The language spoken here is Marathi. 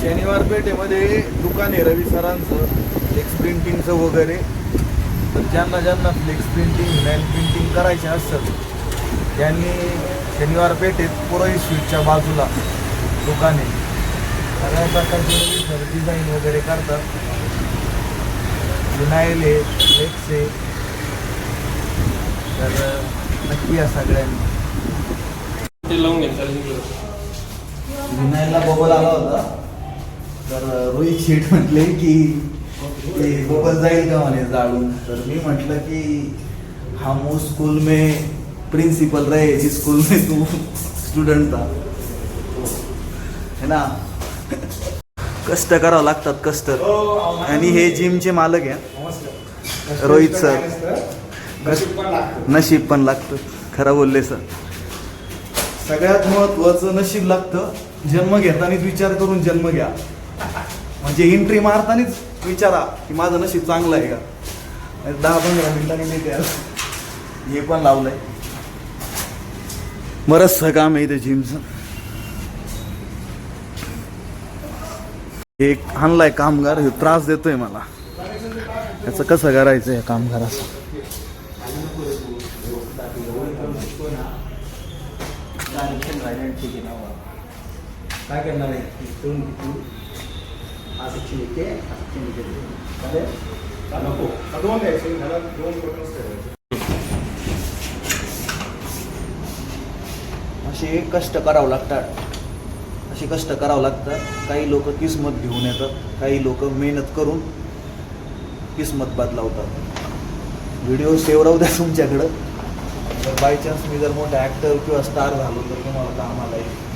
शनिवार पेठेमध्ये दुकान आहे रवी सरांचं फ्लेक्स प्रिंटिंगचं वगैरे. तर ज्यांना ज्यांना फ्लेक्स प्रिंटिंग लँड प्रिंटिंग करायचे असतात त्यांनी शनिवार पेठेत पुरोहित स्वीटच्या बाजूला दुकान आहे. सगळ्या प्रकारचे रवी सर डिझाईन वगैरे करतात. विनाईल आहे, फ्लेक्स आहे. तर नक्की या सगळ्यांनी. विनायला बबल आला होता तर रोहित शेठ म्हटले की ते बबल जाईल का म्हणे जाळून. तर मी म्हटलं की हम उस स्कूल में प्रिंसिपल रहे जिस स्कूल में तू स्टुडंट था है ना. कष्ट करावं लागतात कष्ट. आणि हे जिमचे मालक आहे रोहित सर. नशीब पण लागतं, खरं बोलले सर. सगळ्यात महत्त्वाचं नशीब लागतं. जन्म घेतानाच विचार करून जन्म घ्या. म्हणजे एंट्री मारतानाच विचारा की माझं नशीब चांगलं आहे का. 10-15 मिनिटांनी मी त्या हे पण लावलंय. बरंचसं काम आहे इथे जिमचं. एक आणलाय कामगार, हे त्रास देतोय मला. याचं कसं करायचं आहे कामगाराचं. काय करणार आहे असे कष्ट करावं लागतात. असे कष्ट करावं लागतात. काही लोक किस्मत घेऊन येतात, काही लोक मेहनत करून किस्मत बदलावतात. व्हिडिओ सेव्ह राहू द्या तुमच्याकडं. जर बाय चान्स मी जर मोठा ॲक्टर किंवा स्टार झालो तर तुम्हाला कामाला येईल.